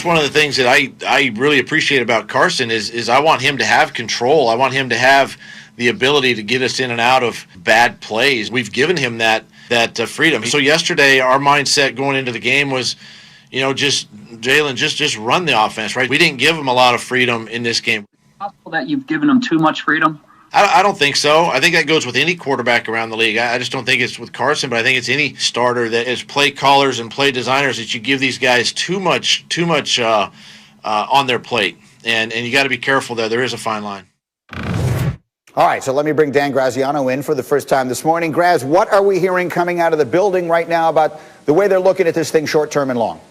One of the things that I really appreciate about Carson is I want him to have control. I want him to have the ability to get us in and out of bad plays. We've given him that freedom. So yesterday, our mindset going into the game was, just Jalen, just run the offense, right? We didn't give him a lot of freedom in this game. Possible that you've given him too much freedom? I don't think so. I think that goes with any quarterback around the league. I just don't think it's with Carson, but I think it's any starter that is play callers and play designers that you give these guys too much on their plate. And you got to be careful there. There is a fine line. All right, so let me bring Dan Graziano in for the first time this morning. Graz, what are we hearing coming out of the building right now about the way they're looking at this thing short-term and long?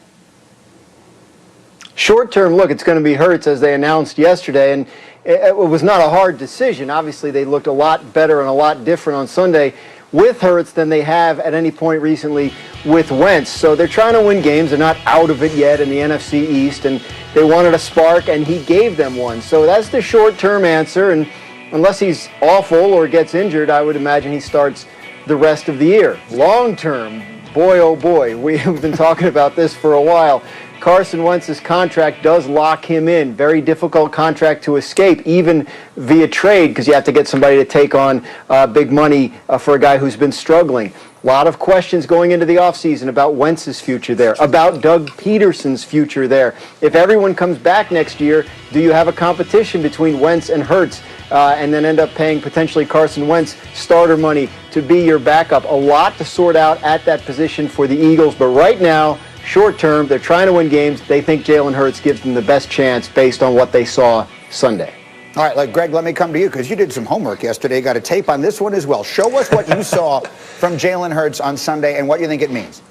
Short-term, look, it's going to be Hurts, as they announced yesterday, and it was not a hard decision. Obviously, they looked a lot better and a lot different on Sunday with Hurts than they have at any point recently with Wentz. So they're trying to win games. They're not out of it yet in the NFC East, and they wanted a spark, and he gave them one. So that's the short-term answer, and unless he's awful or gets injured, I would imagine he starts the rest of the year. Long-term, boy, oh boy, we've been talking about this for a while. Carson Wentz's contract does lock him in. Very difficult contract to escape, even via trade, because you have to get somebody to take on big money for a guy who's been struggling. A lot of questions going into the offseason about Wentz's future there, about Doug Peterson's future there. If everyone comes back next year, do you have a competition between Wentz and Hurts and then end up paying potentially Carson Wentz starter money to be your backup? A lot to sort out at that position for the Eagles, but right now, short term, they're trying to win games. They think Jalen Hurts gives them the best chance based on what they saw Sunday. All right, Greg, let me come to you because you did some homework yesterday. Got a tape on this one as well. Show us what you saw from Jalen Hurts on Sunday and what you think it means.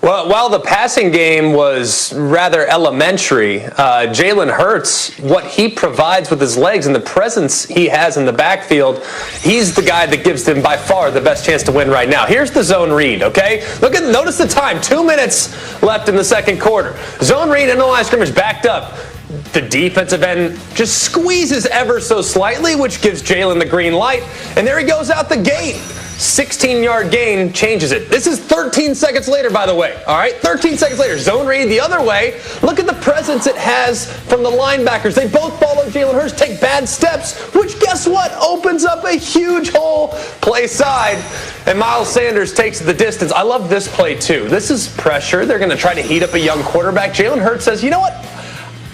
Well, while the passing game was rather elementary, Jalen Hurts, what he provides with his legs and the presence he has in the backfield, he's the guy that gives them by far the best chance to win right now. Here's the zone read, okay? Notice the time, 2 minutes left in the second quarter. Zone read and the line of scrimmage backed up. The defensive end just squeezes ever so slightly, which gives Jalen the green light, and there he goes out the gate. 16-yard gain changes it. This is 13 seconds later, by the way. All right, 13 seconds later. Zone read the other way. Look at the presence it has from the linebackers. They both follow Jalen Hurts, take bad steps, which guess what? Opens up a huge hole. Play side, and Miles Sanders takes the distance. I love this play, too. This is pressure. They're going to try to heat up a young quarterback. Jalen Hurts says, you know what?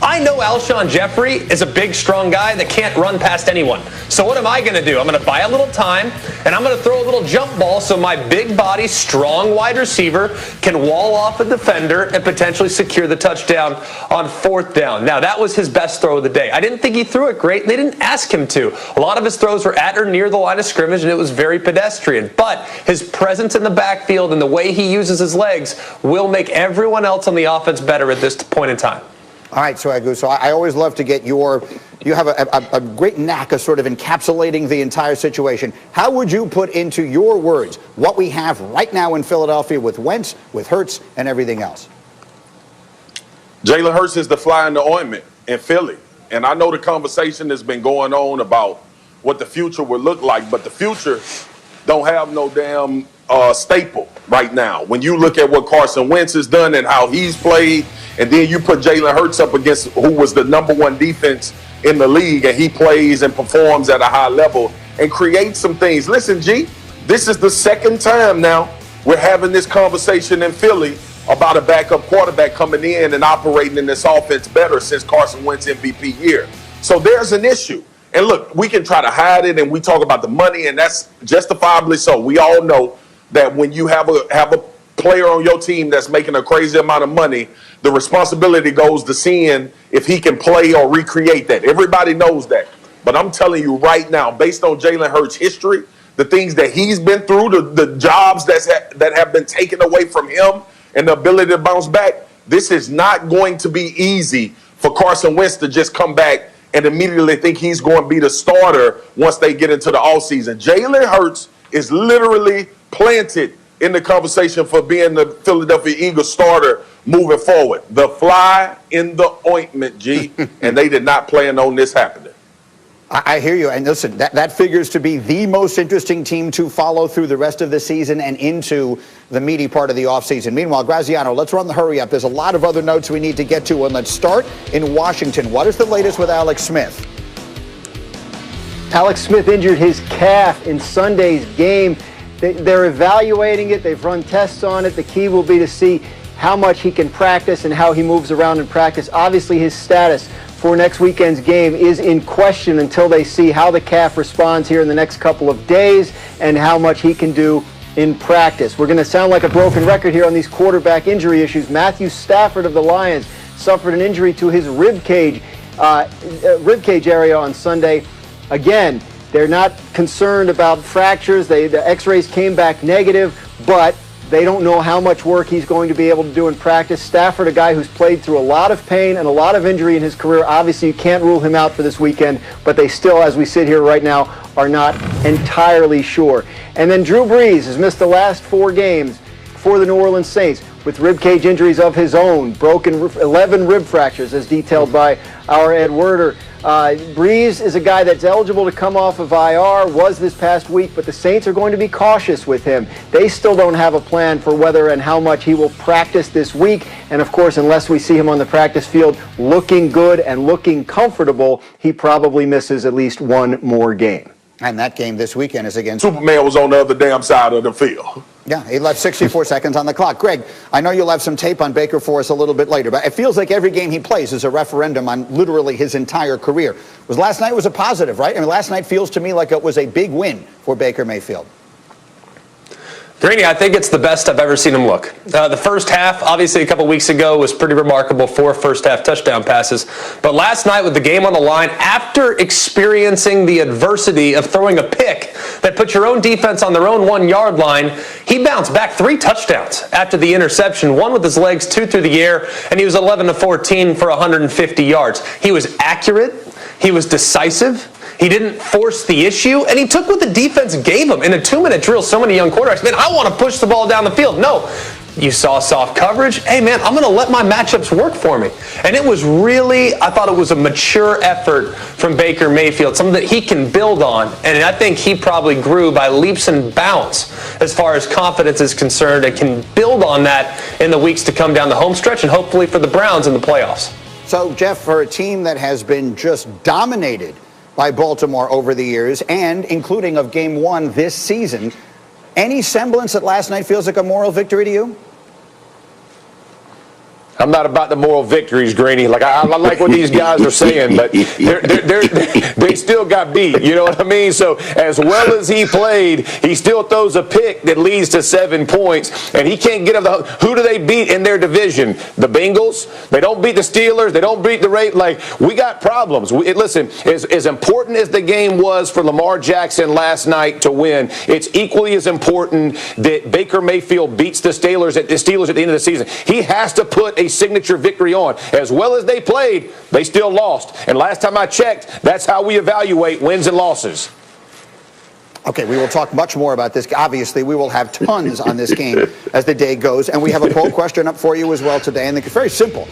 I know Alshon Jeffrey is a big, strong guy that can't run past anyone. So what am I going to do? I'm going to buy a little time, and I'm going to throw a little jump ball so my big body, strong wide receiver can wall off a defender and potentially secure the touchdown on fourth down. Now, that was his best throw of the day. I didn't think he threw it great. They didn't ask him to. A lot of his throws were at or near the line of scrimmage, and it was very pedestrian. But his presence in the backfield and the way he uses his legs will make everyone else on the offense better at this point in time. All right, so I always love to get you have a great knack of sort of encapsulating the entire situation. How would you put into your words what we have right now in Philadelphia with Wentz, with Hurts, and everything else? Jalen Hurts is the fly in the ointment in Philly. And I know the conversation has been going on about what the future would look like, but the future don't have no damn staple right now. When you look at what Carson Wentz has done and how he's played, and then you put Jalen Hurts up against who was the #1 defense in the league, and he plays and performs at a high level and creates some things. Listen, G, this is the second time now we're having this conversation in Philly about a backup quarterback coming in and operating in this offense better since Carson Wentz MVP year. So there's an issue. And look, we can try to hide it, and we talk about the money, and that's justifiably so. We all know that when you have a player on your team that's making a crazy amount of money, the responsibility goes to seeing if he can play or recreate that. Everybody knows that. But I'm telling you right now, based on Jalen Hurts' history, the things that he's been through, the jobs that have been taken away from him, and the ability to bounce back, this is not going to be easy for Carson Wentz to just come back and immediately think he's going to be the starter once they get into the offseason. Jalen Hurts is literally planted in the conversation for being the Philadelphia Eagles starter moving forward. The fly in the ointment, G, and they did not plan on this happening. I hear you. And listen, that figures to be the most interesting team to follow through the rest of the season and into the meaty part of the offseason. Meanwhile, Graziano, let's run the hurry up. There's a lot of other notes we need to get to. And let's start in Washington. What is the latest with Alex Smith? Alex Smith injured his calf in Sunday's game. They're evaluating it. They've run tests on it. The key will be to see how much he can practice and how he moves around in practice. Obviously, his status for next weekend's game is in question until they see how the calf responds here in the next couple of days and how much he can do in practice. We're going to sound like a broken record here on these quarterback injury issues. Matthew Stafford of the Lions suffered an injury to his rib cage area on Sunday. Again, they're not concerned about fractures. The x-rays came back negative, but they don't know how much work he's going to be able to do in practice. Stafford, a guy who's played through a lot of pain and a lot of injury in his career. Obviously, you can't rule him out for this weekend, but they still, as we sit here right now, are not entirely sure. And then Drew Brees has missed the last 4 games for the New Orleans Saints with ribcage injuries of his own, 11 rib fractures as detailed by our Ed Werder. Brees is a guy that's eligible to come off of IR, was this past week, but the Saints are going to be cautious with him. They still don't have a plan for whether and how much he will practice this week. And of course, unless we see him on the practice field looking good and looking comfortable, he probably misses at least 1 more game. And that game this weekend is against... Superman was on the other damn side of the field. Yeah, he left 64 seconds on the clock. Greg, I know you'll have some tape on Baker for us a little bit later, but it feels like every game he plays is a referendum on literally his entire career. Last night was a positive, right? I mean, last night feels to me like it was a big win for Baker Mayfield. Greeny, I think it's the best I've ever seen him look. The first half, obviously a couple weeks ago, was pretty remarkable. 4 first-half touchdown passes. But last night with the game on the line, after experiencing the adversity of throwing a pick that put your own defense on their own 1-yard line, he bounced back 3 touchdowns after the interception, 1 with his legs, 2 through the air, and he was 11 of 14 for 150 yards. He was accurate. He was decisive. He didn't force the issue, and he took what the defense gave him in a 2-minute drill. So many young quarterbacks, man, I want to push the ball down the field. No, you saw soft coverage. Hey, man, I'm going to let my matchups work for me. And it was really, I thought it was a mature effort from Baker Mayfield, something that he can build on. And I think he probably grew by leaps and bounds as far as confidence is concerned and can build on that in the weeks to come down the home stretch and hopefully for the Browns in the playoffs. So, Jeff, for a team that has been just dominated by Baltimore over the years, and including of game 1 this season, any semblance that last night feels like a moral victory to you? I'm not about the moral victories, Greeny. Like I like what these guys are saying, but they still got beat. You know what I mean? So as well as he played, he still throws a pick that leads to 7 points, and he can't get up. Who do they beat in their division? The Bengals. They don't beat the Steelers. They don't beat the Ravens. Like, we got problems. Listen, as important as the game was for Lamar Jackson last night to win, it's equally as important that Baker Mayfield beats the Steelers at the end of the season. He has to put a signature victory on. As well as they played, they still lost. And last time I checked, that's how we evaluate wins and losses. Okay, we will talk much more about this. Obviously, we will have tons on this game as the day goes. And we have a poll question up for you as well today. And it's very simple.